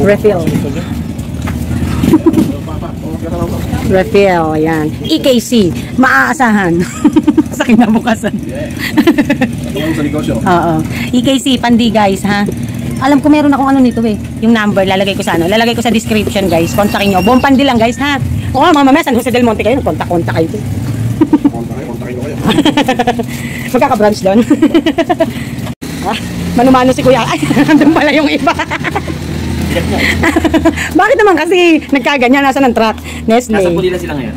Refill. Refill, ayan. EKC, maaasahan. Sa kinabukasan. Oo. EKC, pandi guys, ha? Alam ko meron akong ano nito eh. Yung number, lalagay ko sa ano. Lalagay ko sa description guys. Kontakin nyo. Buong pandi lang guys, ha? Oo, mamaya, San Jose del Monte kayo. Kontak-kontak kayo. Kontakin kayo. Magkaka-branch doon. Manumano si Kuya. Ay, nandun pala yung iba. Bakit naman kasi nagkaganyan? Nasa ng truck? Nestle. Nasa Pulila sila ngayon.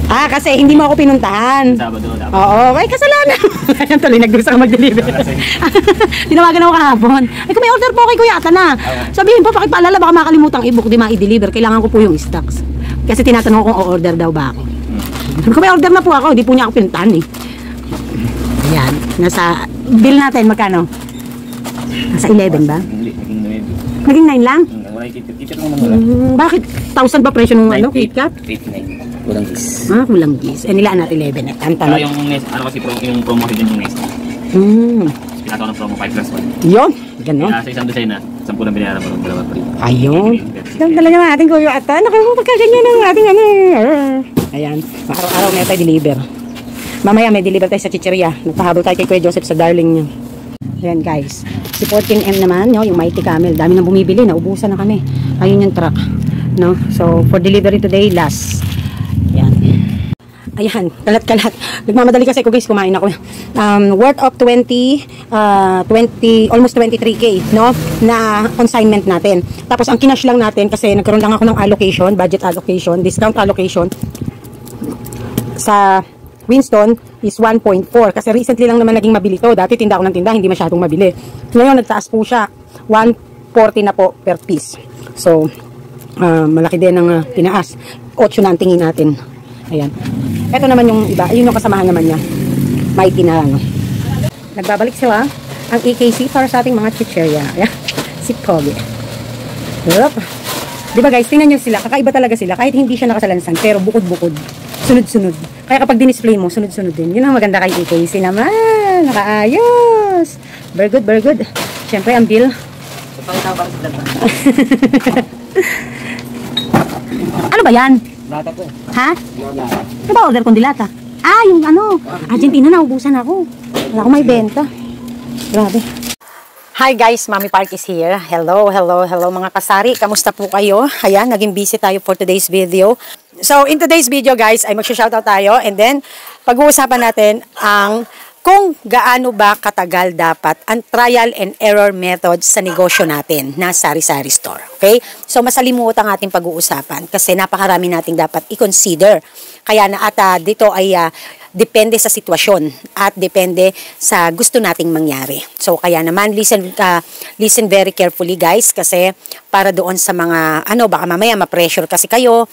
Kasi hindi mo ako pinuntahan. Sabado. Oo, ay kasalanan. Ayan tuloy, nagdusa ka mag-deliver. Tinawagan ako kahapon. Ay, kung may order po kay Kuya Ata na. Sabihin po, pakipaalala, baka makalimutang i-book, di ma-i-deliver. Kailangan ko po yung stocks. Kasi tinatanong ko kung o-order daw ba ako. Kung may order na po ako, di po niya ako pinuntahan eh. Ayan, nasa bill natin, magkano? Nasa 11 ba? Naging 9 lang? Bakit? 1,000 ba presyo ng ano, KitKat? 89. Kulang gis. Kulang gis. Nilaan natin 11 at ang tanong. Yung kasi yung promo din yung Nest. Pinataw ng promo 5+1. Yun, gano'n. Sa isang design na, 10 lang binayaran mo ng dalawa free. Ayun. Ito talaga ng ating Kuya Ata. Nakapagkaganyan ng ating ano. Ayan, araw-araw may tayo deliver. Mamaya may deliver tayo sa chicheria. Nagpahabol tayo kay Kuya Joseph sa darling niya. Ayan guys. Si 14M naman, no, yung Mighty Camel. Dami nang bumibili. Naubusan na kami. Ayun yung truck. No? So, for delivery today, last. Ayan. Ayan. Kalat-kalat. Nagmamadali kasi ko guys. Kumain ako. Worth of almost 23K, no? Na consignment natin. Tapos, ang kinash lang natin kasi nagkaroon lang ako ng allocation, budget allocation, discount allocation sa Winston is 1.4 kasi recently lang naman naging mabili to. Dati tinda ako ng tinda, hindi masyadong mabili. Ngayon nagtaas po siya, 140 na po per piece. So malaki din ang tinaas. 8 na ang tingin natin. Ayan. Ito naman yung iba, ayun yung kasamahan naman niya. Mighty na ano. Nagbabalik sila ang EKC para sa ating mga chicheria. Ayan. Si Pogi. Diba guys, tingnan nyo sila, kakaiba talaga sila kahit hindi siya nakasalansan, pero bukod-bukod, sunod-sunod. Kaya kapag dinisplay mo, sunod-sunod din. Yun ang maganda kay EKC naman. Nakaayos. Very good, very good. Siyempre, ang bill. Ano ba yan? Lata to. Ha? Ano ba order kong dilata? Yung ano. Argentina na, ubusan ako. Wala akong may benta. Grabe. Hi guys, Mami Park is here. Hello mga kasari. Kamusta po kayo? Ayan, naging busy tayo for today's video. So, in today's video guys, ay magsha-shoutout tayo and then pag-uusapan natin ang kung gaano ba katagal dapat ang trial and error method sa negosyo natin na sari-sari store. Okay? So, masalimuot ang ating pag-uusapan kasi napakarami nating dapat i-consider. Kaya na dito ay depende sa sitwasyon at depende sa gusto nating mangyari. So, kaya naman, listen very carefully guys kasi para doon sa mga, baka mamaya ma-pressure kasi kayo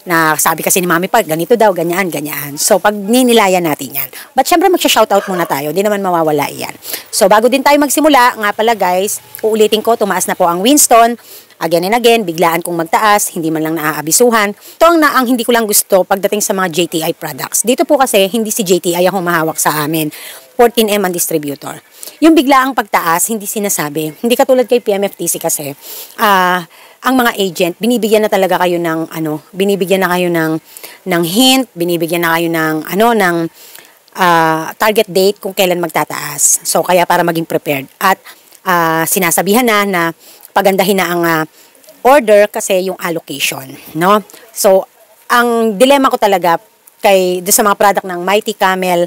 na sabi kasi ni Mami Park, ganito daw, ganyan. So, pag ninilayan natin yan. But syempre, magsha-shoutout muna tayo. Di naman mawawala yan. So, bago din tayo magsimula, nga pala guys, uulitin ko, tumaas na po ang Winston. Again and again, biglaan kong magtaas, hindi man lang naaabisuhan. Ito ang hindi ko lang gusto pagdating sa mga JTI products. Dito po kasi, hindi si JTI ang humahawak sa amin. 14M ang distributor. Yung biglaang pagtaas, hindi sinasabi. Hindi katulad kay PMFTC kasi, ang mga agent, binibigyan na talaga kayo ng, binibigyan na kayo ng hint, binibigyan na kayo ng, target date kung kailan magtataas. So, kaya para maging prepared. At, sinasabihan na pagandahin na ang order kasi yung allocation, no? So, ang dilemma ko talaga doon sa mga product ng Mighty Camel,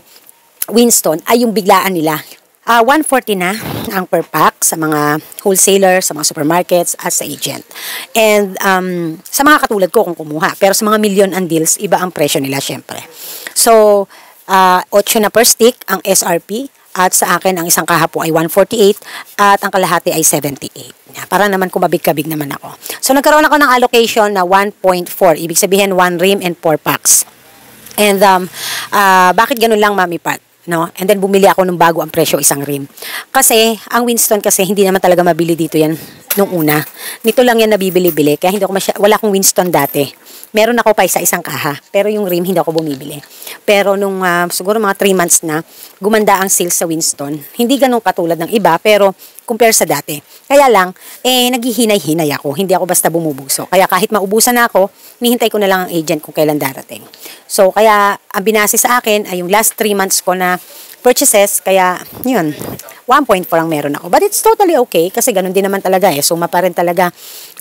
Winston, ay yung biglaan nila. 140 na ang per pack sa mga wholesaler, sa mga supermarkets, at sa agent. And sa mga katulad ko kung kumuha. Pero sa mga million and deals, iba ang presyo nila syempre. So, 8 na per stick ang SRP. At sa akin, ang isang kaha po ay 148 at ang kalahati ay 78. Para naman kumabig-kabig naman ako. So, nagkaroon ako ng allocation na 1.4. Ibig sabihin, 1 rim and 4 packs. And, bakit ganun lang, Mami Park? No? And then, bumili ako ng bago ang presyo, isang rim. Kasi, ang Winston kasi, hindi naman talaga mabili dito yan nung una. Nito lang yan nabibili-bili. Kaya hindi ako wala akong Winston dati. Meron ako pa isang kaha. Pero yung rim, hindi ako bumibili. Pero nung siguro mga 3 months na, gumanda ang sales sa Winston. Hindi ganun katulad ng iba, pero compare sa dati. Kaya lang, naghihinay-hinay ako. Hindi ako basta bumubugso. Kaya kahit maubusan na ako, nihintay ko na lang ang agent kung kailan darating. So, kaya ang binase sa akin ay yung last 3 months ko na purchases. Kaya, yun, 1.4 ang meron ako. But it's totally okay kasi ganun din naman talaga eh. Suma pa rin talaga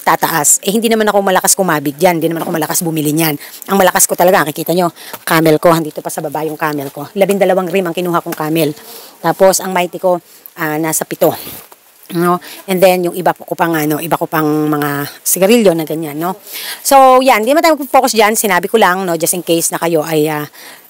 tataas. Hindi naman ako malakas kumabig dyan. Hindi naman ako malakas bumili niyan. Ang malakas ko talaga, kikita nyo, camel ko. Handito pa sa baba yung camel ko. 12 rim ang kinuha kong camel. Tapos, ang mighty ko, nasa 7. No? And then, yung iba ko pang, iba ko pang mga sigarilyo na ganyan, no? So, yan. Hindi naman tayo mag-focus dyan. Sinabi ko lang, no, just in case na kayo ay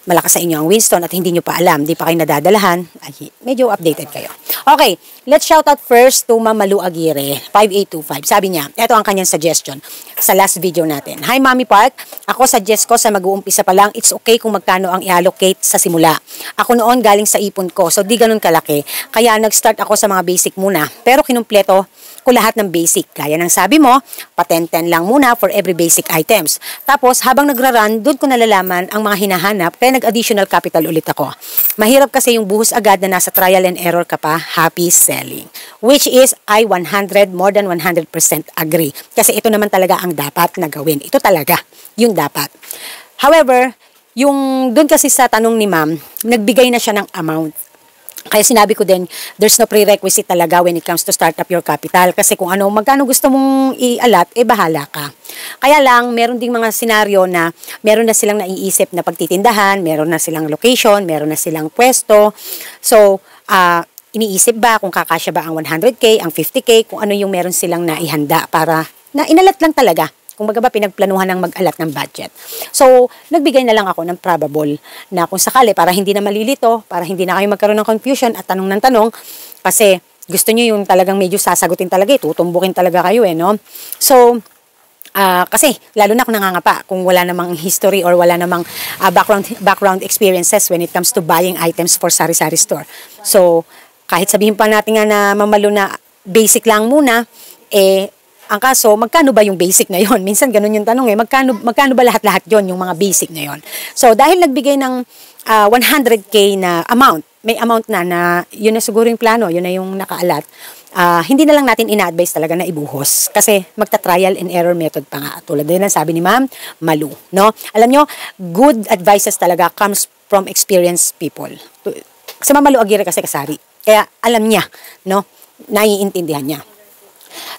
malakas sa inyo ang Winston at hindi nyo pa alam, di pa kayo nadadalahan, ay medyo updated kayo. Okay, let's shout out first to Ma'am Malu Aguirre, 5825. Sabi niya, ito ang kanyang suggestion sa last video natin. Hi Mami Park, ako suggest ko sa mag-uumpisa pa lang, it's okay kung magkano ang i-allocate sa simula. Ako noon galing sa ipon ko, so di ganun kalaki. Kaya nag-start ako sa mga basic muna, pero kinumpleto ko lahat ng basic. Kaya ng sabi mo, pa 10-10 lang muna for every basic items. Tapos, habang nagra-run, doon ko nalalaman ang mga hinahanap, kaya nag-additional capital ulit ako. Mahirap kasi yung buhos agad na nasa trial and error ka pa, happy selling. Which is, I 100, more than 100% agree. Kasi ito naman talaga ang dapat na gawin. Ito talaga, yung dapat. However, yung doon kasi sa tanong ni ma'am, nagbigay na siya ng amount. Kaya sinabi ko din, there's no prerequisite talaga when it comes to start up your capital. Kasi kung magkano gusto mong i-alat, bahala ka. Kaya lang, meron ding mga senaryo na meron na silang naiisip na pagtitindahan, meron na silang location, meron na silang pwesto. So, iniisip ba kung kakasya ba ang 100K, ang 50K, kung ano yung meron silang naihanda para na inalat lang talaga. Kung baga ba pinagplanuhan ng mag-alat ng budget. So, nagbigay na lang ako ng probable na kung sakali para hindi na malilito, para hindi na kayo magkaroon ng confusion at tanong ng tanong, kasi gusto nyo yung talagang medyo sasagutin talaga, tutumbukin talaga kayo no? So, kasi lalo na kung nangangapa, kung wala namang history or wala namang background experiences when it comes to buying items for sari-sari store. So, kahit sabihin pa natin nga na mamalo na basic lang muna, ang kaso, magkano ba yung basic na yon? Minsan ganun yung tanong magkano ba lahat-lahat yon yung mga basic na yon? So, dahil nagbigay ng 100K na amount, may amount na yun na siguro yung plano, yun na yung nakaalat, hindi na lang natin ina-advise talaga na ibuhos. Kasi magta-trial and error method pa nga. Tulad din ang sabi ni Ma'am Malu, no? Alam nyo, good advices talaga comes from experienced people. Kasi Ma'am Malu Aguirre kasi kasari. Kaya alam niya, no? Naiintindihan niya.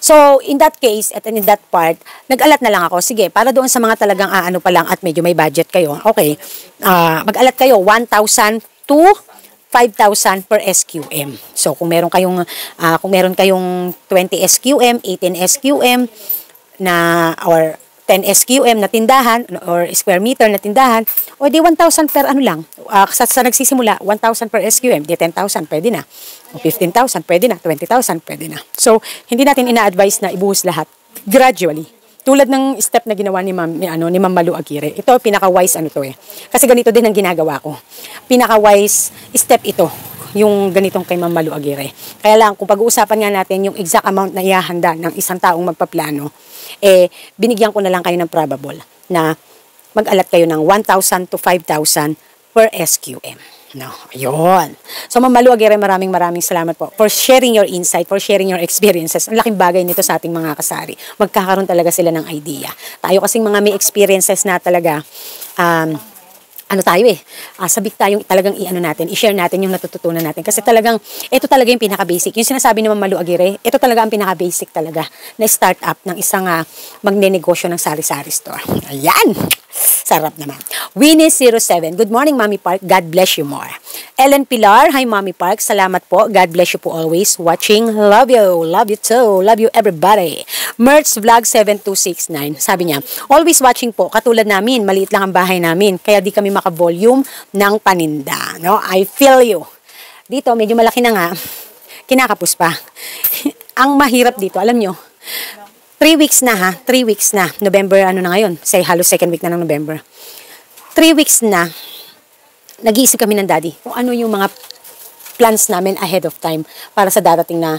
So, in that case, at in that part, nag-alat na lang ako. Sige, para doon sa mga talagang pa lang at medyo may budget kayo, okay, mag-alat kayo 1,000 to 5,000 per SQM. So, kung meron kayong 20 SQM, 18 SQM, or 10 SQM na tindahan, or square meter na tindahan, o di 1,000 per lang. Sa nagsisimula, 1,000 per SQM, di 10,000, pwede na. O 15,000, pwede na. 20,000, pwede na. So, hindi natin ina-advise na ibuhos lahat. Gradually. Tulad ng step na ginawa ni Ma'am Malu Aguirre. Ito, pinaka-wise Kasi ganito din ang ginagawa ko. Pinaka-wise step ito. Yung ganitong kay Ma'am Malu Aguirre. Kaya lang, kung pag-uusapan nga natin yung exact amount na ihahanda ng isang taong magpaplano, binigyan ko na lang kayo ng probable na mag-alat kayo ng 1,000 to 5,000 per SQM. No, ayun. So, Ma'am Malu Aguirre, maraming salamat po for sharing your insight, for sharing your experiences. Ang laking bagay nito sa ating mga kasari. Magkakaroon talaga sila ng idea. Tayo kasing mga may experiences na talaga, sabik tayong talagang i-share natin yung natututunan natin. Kasi talagang, ito talaga yung pinaka-basic. Yung sinasabi ni Ma'am Malu Aguirre, ito talaga ang pinaka-basic talaga na start-up ng isang magnenegosyo ng sari-sari store. Ayan! Sarap naman. Winnie07, good morning, Mami Park. God bless you more. Ellen Pilar, hi, Mami Park. Salamat po. God bless you po always. Watching. Love you. Love you too. Love you everybody. Merch Vlog 7269. Sabi niya, always watching po. Katulad namin, maliit lang ang bahay namin. Kaya di kami maka-volume ng paninda. No? I feel you. Dito, medyo malaki na nga. Kinakapos pa. Ang mahirap dito, alam nyo, 3 weeks na 3 weeks na. November, na ngayon? Say, halos second week na ng November. 3 weeks na, nag-iisip kami ng daddy kung ano yung mga plans namin ahead of time para sa darating na,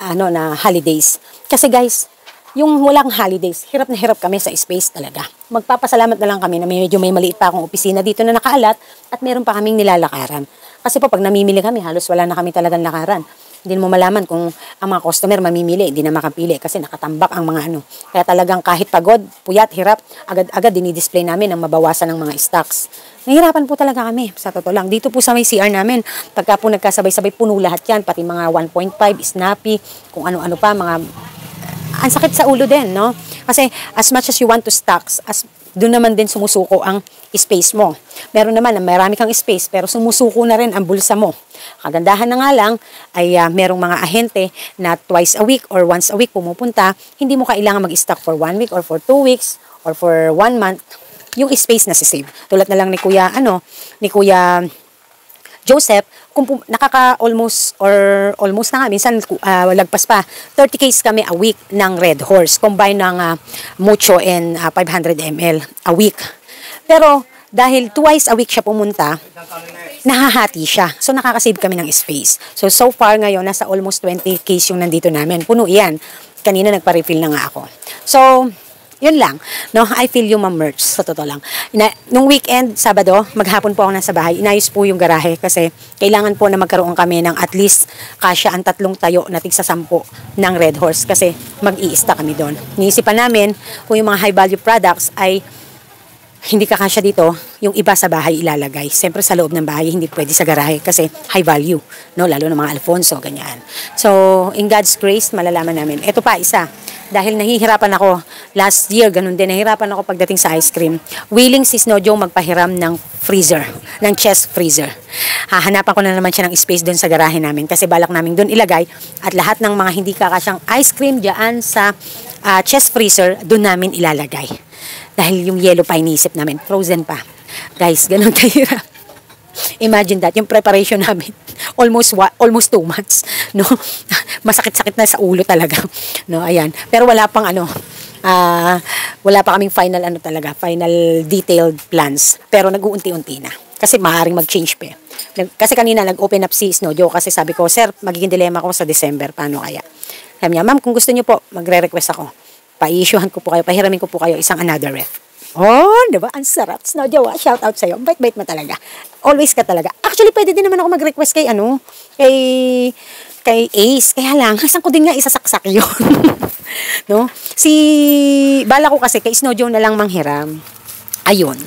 na holidays. Kasi guys, yung walang holidays, hirap na hirap kami sa space talaga. Magpapasalamat na lang kami na medyo may maliit pa akong opisina dito na nakaalat at meron pa kaming nilalakaran. Kasi po, pag namimili kami, halos wala na kami talagang lakaran. Hindi mo malaman kung ang mga customer mamimili, hindi na makapili kasi nakatambak ang mga ano. Kaya talagang kahit pagod, puyat, hirap, agad-agad dinidisplay namin ang mabawasan ng mga stocks. Nahihirapan po talaga kami, sa totoo lang. Dito po sa may CR namin, pagka po nagkasabay-sabay, puno lahat yan, pati mga 1.5, snappy, kung ano-ano pa, mga ang sakit sa ulo din, no? Kasi as much as you want to stocks, as doon naman din sumusuko ang space mo. Meron naman na marami kang space, pero sumusuko na rin ang bulsa mo. Kagandahan na nga lang ay merong mga ahente na twice a week or once a week pumupunta, hindi mo kailangan mag-stock for 1 week or for 2 weeks or for 1 month. Yung space na sisave. Tulad na lang ni Kuya Joseph, kung almost na nga, minsan lagpas pa, 30 case kami a week ng Red Horse, combine ng Mucho and 500 ml a week. Pero dahil twice a week siya pumunta, nahahati siya. So nakakasave kami ng space. So far ngayon, nasa almost 20 case yung nandito namin. Puno yan. Kanina nagpa-refill na nga ako. So, yun lang, no? I feel yung ma-merch, sa totoo lang. Nung weekend, Sabado, maghapon po ako nasa bahay, inayos po yung garahe kasi kailangan po na magkaroon kami ng at least kasya ang 3 tayo na tigsa 10 ng Red Horse kasi mag-i-stock kami doon. Niisipan namin kung yung mga high value products ay hindi kakasya dito, yung iba sa bahay ilalagay. Siyempre sa loob ng bahay, hindi pwede sa garahe kasi high value, no? Lalo ng mga Alfonso, ganyan. So, in God's grace, malalaman namin. Ito pa, isa. Dahil nahihirapan ako, last year, ganun din, nahihirapan ako pagdating sa ice cream. Willing si Snow Joe magpahiram ng freezer, ng chest freezer. Hahanapan ko na naman siya ng space doon sa garahe namin kasi balak namin doon ilagay at lahat ng mga hindi kakasyang ice cream dyan sa chest freezer, doon namin ilalagay. Dahil yung yellow pa iniisip namin, frozen pa. Guys, ganun kahirap. Imagine that, yung preparation namin, almost 2 months, no? Masakit-sakit na sa ulo talaga, no? Ayan. Pero wala pang wala pa kaming final final detailed plans. Pero nag-uunti-unti na. Kasi maaaring mag-change pa. Kasi kanina nag-open up si Snow Joe kasi sabi ko, sir, magiging dilemma ko sa December, paano kaya? Sabi niya, ma'am, kung gusto niyo po, magre-request ako. Pa-issuehan ko po kayo, pahiramin ko po kayo isang another ref. Oh, diba? Ang sarap. Snow Joe, shout out sa'yo. Bait-bait mo talaga. Always ka talaga. Actually, pwede din naman ako mag-request kay kay Ace. Kaya lang, saan ko din nga isasaksak yun. No? Bala ko kasi kay Snow Joe na lang manghiram. Ayun.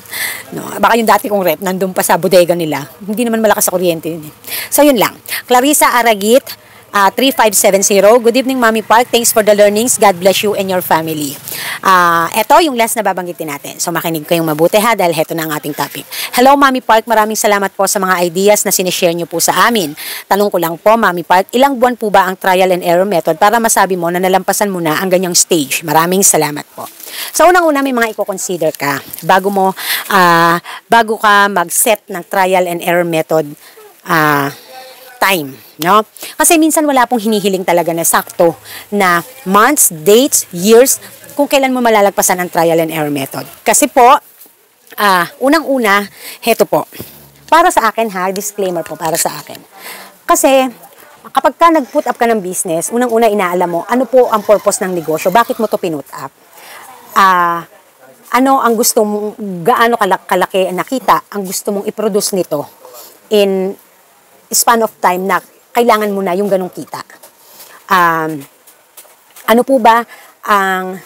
No, baka yung dati kong rep, nandun pa sa bodega nila. Hindi naman malakas sa kuryente yun. So, yun lang. Clarissa Aragit, 3570. Good evening, Mommy Park. Thanks for the learnings. God bless you and your family. Ito yung last na babanggitin natin. So, makinig kayong mabuti ha dahil heto na ang ating topic. Hello, Mommy Park. Maraming salamat po sa mga ideas na sinishare nyo po sa amin. Tanong ko lang po, Mommy Park, ilang buwan po ba ang trial and error method para masabi mo na nalampasan mo na ang ganyang stage? Maraming salamat po. So, unang-una may mga i-consider ka bago ka mag-set ng trial and error method time, no? Kasi minsan wala pong hinihiling talaga na sakto na months, dates, years, kung kailan mo malalagpasan ang trial and error method. Kasi po, unang-una, heto po. Para sa akin ha, disclaimer po para sa akin. Kasi, kapag ka nag-put up ka ng business, unang-una inaalam mo, ano po ang purpose ng negosyo? Bakit mo to pinut up? Ano ang gusto mong, gaano kalaki nakita ang gusto mong i-produce nito in span of time na kailangan mo na yung ganong kita. Ano po ba ang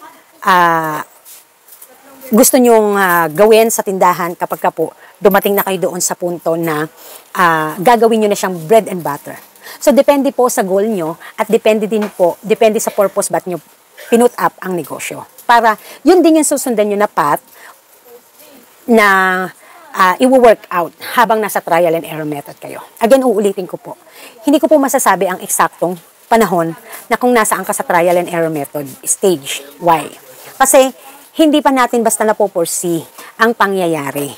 gusto nyong gawin sa tindahan kapag ka po dumating na kayo doon sa punto na gagawin nyo na siyang bread and butter. So, depende po sa goal nyo at depende sa purpose ba't nyo pinut up ang negosyo. Para yun din yung susundan nyo na path na i-work out habang nasa trial and error method kayo. Again, uulitin ko po. Hindi ko po masasabi ang eksaktong panahon na kung nasaan ka sa trial and error method stage. Why? Kasi hindi pa natin basta napoforesee ang pangyayari.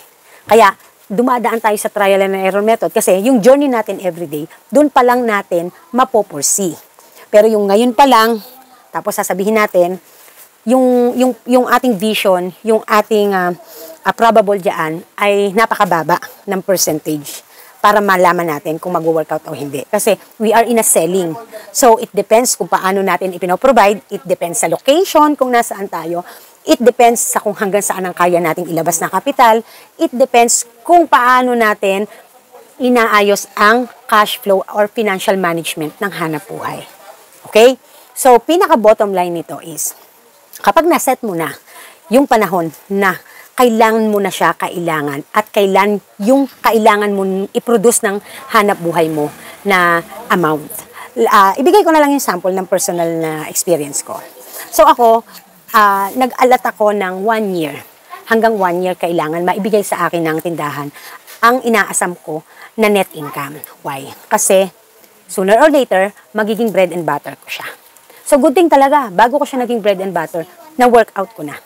Kaya dumadaan tayo sa trial and error method kasi yung journey natin everyday, doon pa lang natin mapoforesee. Pero yung ngayon pa lang, tapos sasabihin natin, yung ating vision, yung ating probable dyan ay napakababa ng percentage para malaman natin kung mag-workout o hindi. Kasi we are in a selling. So, it depends kung paano natin ipinoprovide. It depends sa location, kung nasaan tayo. It depends sa kung hanggang saan ang kaya nating ilabas na kapital. It depends kung paano natin inaayos ang cash flow or financial management ng hanap buhay. Okay? So, pinaka-bottom line nito is, kapag naset mo na yung panahon na kailangan mo na siya kailangan at kailan yung kailangan mo i-produce ng hanap buhay mo na amount. Ibigay ko na lang yung sample ng personal na experience ko. So ako, nag-alat ako ng 1 year. Hanggang 1 year kailangan maibigay sa akin ng tindahan ang inaasam ko na net income. Why? Kasi sooner or later, magiging bread and butter ko siya. So good thing talaga, bago ko siya naging bread and butter, na-workout ko na.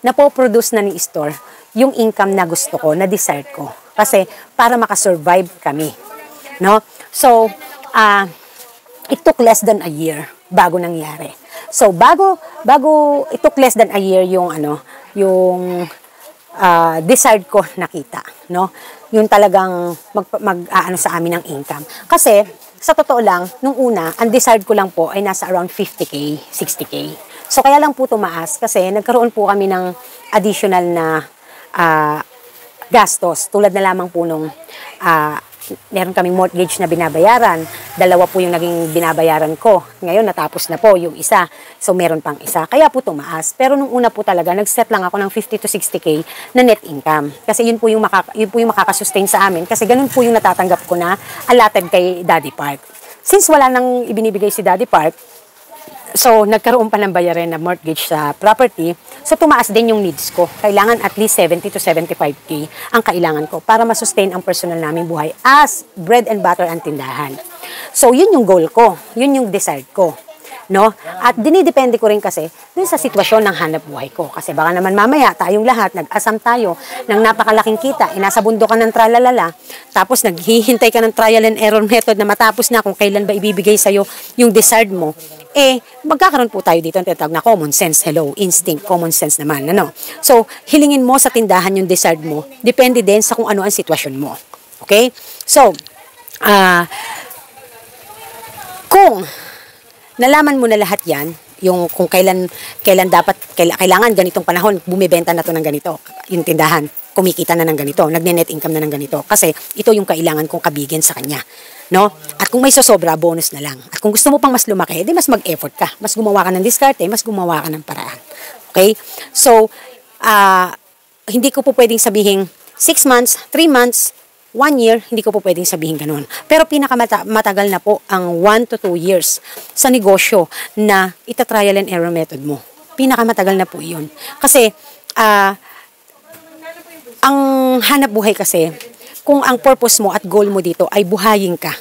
Napoproduce na ni store yung income na gusto ko, na desired ko. Kasi para makasurvive kami. No? So, it took less than a year bago nangyari. So, bago it took less than a year yung desired ko nakita, no? Yung talagang mag sa amin ng income. Kasi sa totoo lang, nung una, ang desired ko lang po ay nasa around 50K, 60K. So kaya lang po tumaas kasi nagkaroon po kami ng additional na gastos. Tulad na lamang po nung meron kaming mortgage na binabayaran. 2 po yung naging binabayaran ko. Ngayon natapos na po yung isa. So meron pang isa. Kaya po tumaas. Pero nung una po talaga, nag-set lang ako ng 50 to 60K na net income. Kasi yun po yung makakasustain sa amin. Kasi ganun po yung natatanggap ko na allotted kay Daddy Park. Since wala nang ibinibigay si Daddy Park, so nagkaroon pa ng bayarin na mortgage sa property, so tumaas din yung needs ko. Kailangan at least 70 to 75K ang kailangan ko para masustain ang personal naming buhay as bread and butter ang tindahan. So yun yung goal ko, yun yung desired ko. No? At dinidepende ko rin kasi dun sa sitwasyon ng hanap buhay ko. Kasi baka naman mamaya tayong lahat, nag-asam tayo ng napakalaking kita, nasa bundok ka ng tralalala, tapos naghihintay ka ng trial and error method na matapos na kung kailan ba ibibigay sa'yo yung desired mo, magkakaroon po tayo dito ang tinatawag na common sense. Hello, instinct, common sense naman. Ano? So, hilingin mo sa tindahan yung desired mo, depende din sa kung ano ang sitwasyon mo. Okay? So, kung nalaman mo na lahat yan, yung kung kailan kailangan ganitong panahon, bumibenta na to ng ganito, yung tindahan, kumikita na ng ganito, nagne-net income na ng ganito. Kasi ito yung kailangan kong kabigin sa kanya. No? At kung may sosobra, bonus na lang. At kung gusto mo pang mas lumaki, di mas mag-effort ka. Mas gumawa ka ng diskarte, mas gumawa ka ng paraan. Okay? So, hindi ko po pwedeng sabihin 6 months, 3 months, 1 year, hindi ko po pwedeng sabihin ganun. Pero pinakamatagal na po ang 1 to 2 years sa negosyo na ita-trial and error method mo. Pinakamatagal na po yun. Kasi, ang hanap buhay kasi, kung ang purpose mo at goal mo dito ay buhayin ka,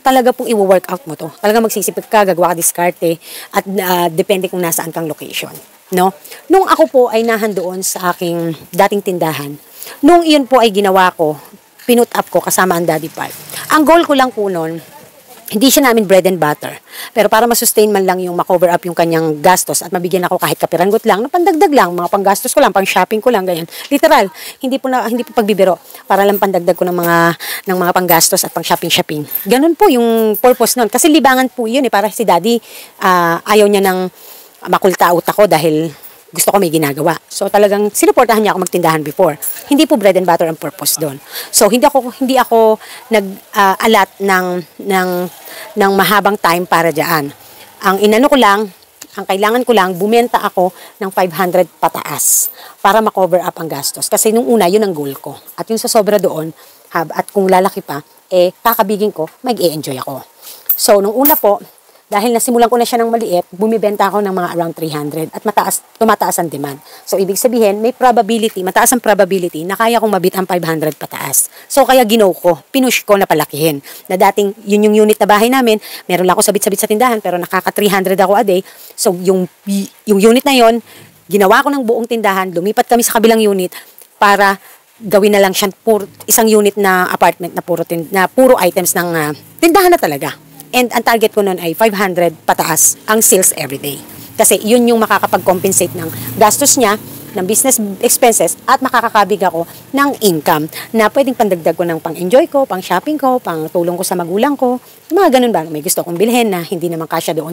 talaga pong i-workout mo to. Talaga magsisipag ka, gagawa ka diskarte, at depende kung nasaan kang location. No? Nung ako po ay nahandoon sa aking dating tindahan, nung iyon po ay ginawa ko, pinut up ko kasama ang Daddy Park. Ang goal ko lang po noon, hindi siya namin bread and butter. Pero para masustain man lang yung makover up yung kanyang gastos at mabigyan ako kahit kapiranggot lang, pandagdag lang, mga panggastos ko lang, pang shopping ko lang, ganyan. Literal, hindi po pagbibiro. Para lang pandagdag ko ng mga panggastos at pang shopping. Ganun po yung purpose noon. Kasi libangan po yun para si Daddy, ayaw niya ng makultaot ako dahil gusto ko may ginagawa. So talagang sinuportahan niya ako magtindahan before. Hindi po bread and butter ang purpose doon. So hindi ako nag-alat ng mahabang time para diyan. Ang inano ko lang, ang kailangan ko lang, bumenta ako ng 500 pataas para ma-cover up ang gastos. Kasi nung una, yun ang goal ko. At yung sa sobra doon, at kung lalaki pa, kakabigin ko, mag-e-enjoy ako. So nung una po, dahil nasimulan ko na siya ng maliit, bumibenta ako ng mga around 300 at tumataas ang demand. So, ibig sabihin, mataas ang probability na kaya kong mabit ang 500 pataas. So, kaya pinush ko na palakihin. Na dating, yun yung unit na bahay namin, meron lang ako sabit-sabit sa tindahan, pero nakaka 300 ako a day. So, yung unit na yon, ginawa ko ng buong tindahan, lumipat kami sa kabilang unit para gawin na lang siya isang unit na apartment na puro items ng tindahan na talaga. And ang target ko noon ay 500 pataas ang sales everyday. Kasi yun yung makakapag-compensate ng gastos niya, ng business expenses, at makakakabig ako ng income na pwedeng pandagdag ko ng pang-enjoy ko, pang-shopping ko, pang-tulong ko sa magulang ko. Mga ganun ba? May gusto kong bilhin na hindi naman kasya doon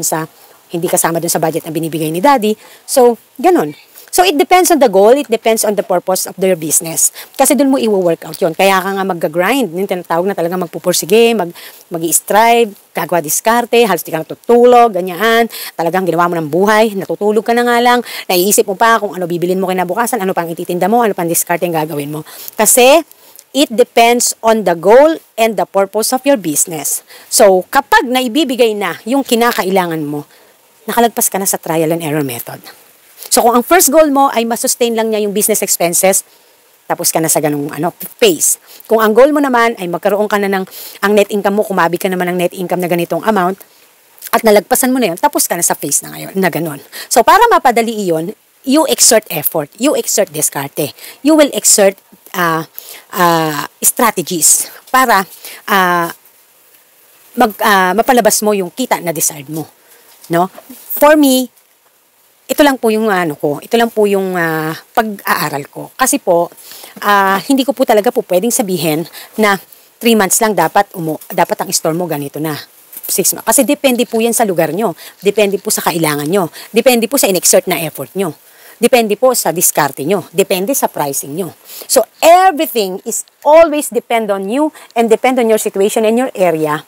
hindi kasama doon sa budget na binibigay ni Daddy. So, ganun. So, it depends on the goal, it depends on the purpose of your business. Kasi dun mo i-work out yun. Kaya ka nga mag-grind, yung tinatawag na talaga magpupursige, mag-i-strive, gagawa diskarte, halos di ka natutulog, ganyan. Talagang ginawa mo ng buhay, natutulog ka na nga lang, naiisip mo pa kung ano bibilin mo kinabukasan, ano pang ititinda mo, ano pang diskarte yung gagawin mo. Kasi, it depends on the goal and the purpose of your business. So, kapag naibibigay na yung kinakailangan mo, nakalagpas ka na sa trial and error method. So, kung ang first goal mo ay masustain lang niya yung business expenses, tapos ka na sa ganung phase. Kung ang goal mo naman ay magkaroon ka na ng ang net income mo, kumabi ka naman ng net income na ganitong amount, at nalagpasan mo na yun, tapos ka na sa phase na ngayon, na ganun. So, para mapadali iyon, you exert effort, you exert diskarte, you will exert strategies para mapalabas mo yung kita na desired mo. No? For me, ito lang po yung ito lang po yung pag-aaral ko. Kasi po, hindi ko po talaga po pwedeng sabihin na 3 months lang dapat ang store mo ganito na. 6 months. Kasi depende po yan sa lugar nyo. Depende po sa kailangan nyo. Depende po sa in-exert na effort nyo. Depende po sa diskarte nyo. Depende sa pricing nyo. So, everything is always depend on you and depend on your situation and your area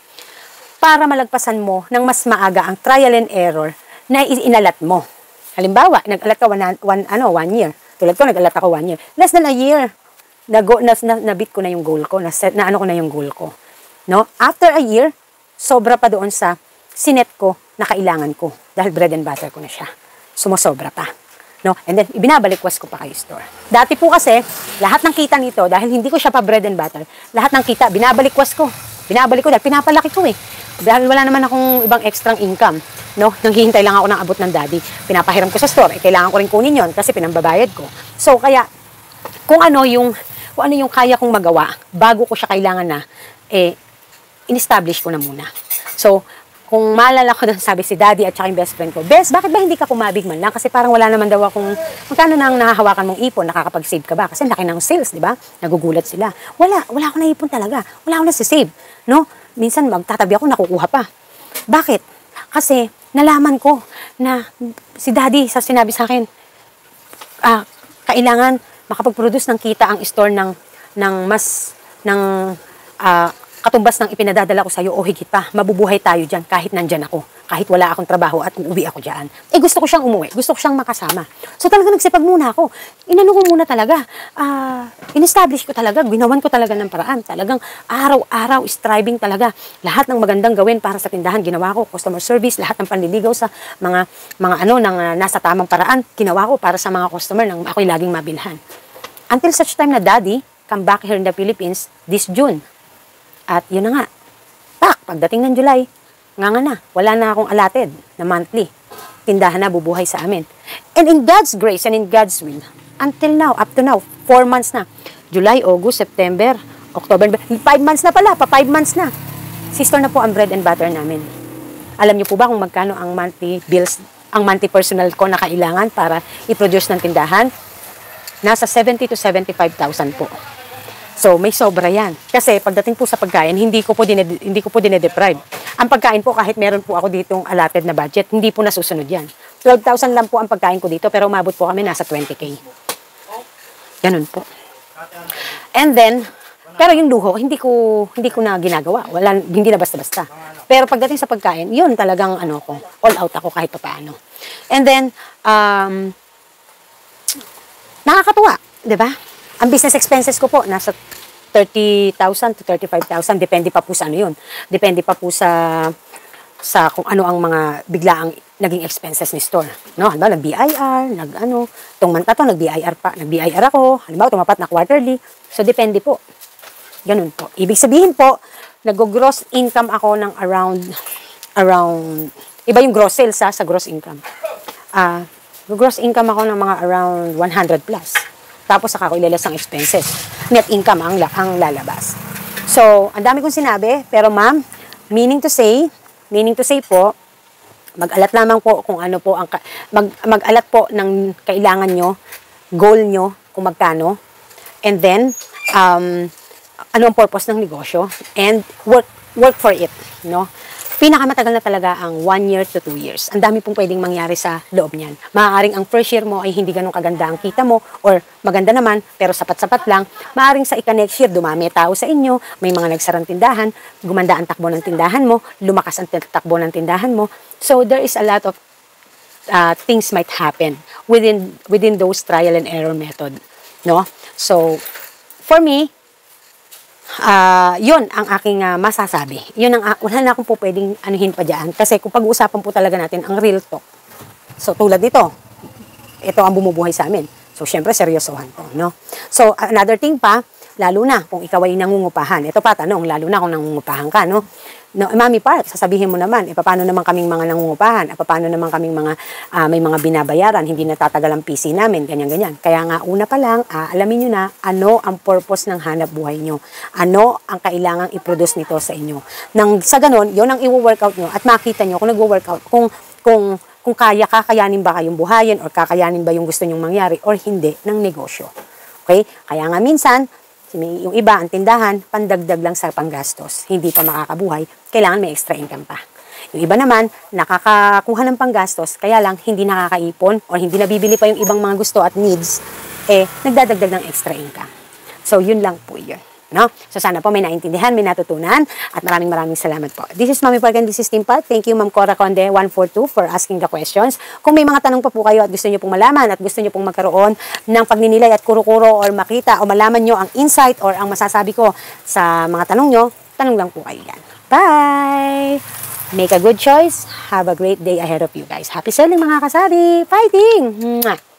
para malagpasan mo ng mas maaga ang trial and error na inalat mo. Halimbawa, nag-alat ka 1 year. Tulad ko, nag-alat ako 1 year. Less than a year, nabit ko na yung goal ko, na-ano ko na yung goal ko. No? After a year, sobra pa doon sa sinet ko na kailangan ko. Dahil bread and butter ko na siya. Sumosobra pa. No? And then, ibinabalikwas ko pa kayo store. Dati po kasi, lahat ng kita nito, dahil hindi ko siya pa bread and butter, lahat ng kita, binabalikwas ko. Binabalik ko dahil pinapalaki ko eh. Dahil wala naman akong ibang extra income. No? Nanghihintay lang ako ng abot ng daddy. Pinapahiram ko sa store. Kailangan ko rin kunin yon kasi pinambabayad ko. So, kaya, kung ano yung kaya kong magawa, bago ko siya kailangan na, in-establish ko na muna. So, kung maalala ko doon, sabi si daddy at saka yung best friend ko, Bes, bakit ba hindi ka kumabig man lang? Kasi parang wala naman daw akong, magkano na ang nahahawakan mong ipon, nakakapag-save ka ba? Kasi laki ng sales, di ba? Nagugulat sila. Wala ako na ipon talaga. Wala ako na save. No? Minsan magtatabi ako, nakukuha pa. Bakit? Kasi nalaman ko na si daddy sinabi sa akin, kailangan makapag-produce ng kita ang store ng katumbas ng ipinadadala ko sa iyo o higit pa. Mabubuhay tayo dyan kahit nandyan ako. Kahit wala akong trabaho at uuwi ako dyan. Gusto ko siyang umuwi. Gusto ko siyang makasama. So talaga nagsipag muna ako. Inano ko muna talaga. In-establish ko talaga. Ginawan ko talaga ng paraan. Talagang araw-araw striving talaga. Lahat ng magandang gawin para sa tindahan ginawa ko. Customer service, lahat ng panliligaw sa mga nasa tamang paraan ginawa ko para sa mga customer nang ako'y laging mabilhan. Until such time na daddy come back here in the Philippines this June. At yun na nga, pagdating ng July, nga na, wala na akong allotted na monthly. Tindahan na bubuhay sa amin. And in God's grace and in God's will, until now, up to now, 4 months na. July, August, September, October, 5 months na pala, 5 months na. Sister na po ang bread and butter namin. Alam niyo po ba kung magkano ang monthly bills, ang monthly personal ko na kailangan para i-produce ng tindahan? Nasa 70 to 75,000 po. So, may sobra yan. Kasi pagdating po sa pagkain, hindi ko po dinedeprive. Ang pagkain po, kahit meron po ako ditong allotted na budget, hindi po nasusunod yan. 12,000 lang po ang pagkain ko dito, pero umabot po kami nasa 20K. Ganun po. And then, pero yung luho, hindi ko na ginagawa. Hindi na basta-basta. Pero pagdating sa pagkain, yun talagang all out ako kahit paano. And then, nakakatuwa, di ba? Ang business expenses ko po, nasa 30,000 to 35,000. Depende pa po sa ano yun. Depende pa po sa kung ano ang mga biglaang naging expenses ni store. No? Halimbawa, nag-BIR, itong manta to, nag-BIR pa. Nag-BIR ako, halimbawa, tumapat na quarterly. So, depende po. Ganun po. Ibig sabihin po, nag-gross income ako ng around, iba yung gross sales sa gross income. Gross income ako ng mga around 100 plus. Tapos saka ko ilalas ang expenses. Net income ang lalabas. So, ang dami kong sinabi, pero ma'am, meaning to say po, mag-alat lamang po kung ano po ang mag-alat po ng kailangan nyo, goal nyo, kung magkano, and then ano ang purpose ng negosyo, and work for it, no? Pinakamatagal na talaga ang 1 year to 2 years. Ang dami pong pwedeng mangyari sa loob niyan. Maaaring ang first year mo ay hindi ganun kaganda ang kita mo or maganda naman pero sapat-sapat lang. Maaaring sa ika-next year dumami tao sa inyo, may mga nagsarang tindahan, gumanda ang takbo ng tindahan mo, lumakas ang takbo ng tindahan mo. So there is a lot of things might happen within those trial and error method, no? So for me, yun ang aking masasabi. Yun ang wala na akong po pwedeng anuhin pa diyan kasi kung pag-uusapan po talaga natin ang real talk. So tulad nito, ito ang bumubuhay sa amin. So syempre seryosohan to, no? So another thing pa, lalo na kung ikaw ay nangungupahan. Ito pa tanong, lalo na kung nangungupahan ka, no? No, Mami Park, sasabihin mo naman, paano naman kaming mga nangungupahan? Paano naman kaming mga may mga binabayaran, hindi natatagal ang PC namin, ganyan-ganyan. Kaya nga, una pa lang, alamin nyo na ano ang purpose ng hanap buhay nyo. Ano ang kailangang i-produce nito sa inyo. Nang, sa ganon, yun ang i-workout nyo at makita nyo kung nag-workout, kung kakayanin ba kayong buhayin or kakayanin ba yung gusto nyong mangyari or hindi ng negosyo. Okay? Kaya nga minsan, yung iba, ang tindahan, pandagdag lang sa panggastos. Hindi pa makakabuhay, kailangan may extra income pa. Yung iba naman, nakakakuha ng panggastos, kaya lang hindi nakakaipon o hindi nabibili pa yung ibang mga gusto at needs, nagdadagdag ng extra income. So, yun lang po yun. No? So, sana po may naintindihan, may natutunan, at maraming salamat po. This is Mami Park and this is Team Park. Thank you, Ma'am Cora Conde 142 for asking the questions. Kung may mga tanong pa po kayo at gusto niyo pong malaman at gusto niyo pong magkaroon ng pagninilay at kuro-kuro or makita o malaman niyo ang insight or ang masasabi ko sa mga tanong niyo, tanong lang po kayo yan. Bye! Make a good choice. Have a great day ahead of you guys. Happy selling mga kasabi! Fighting! Mwah!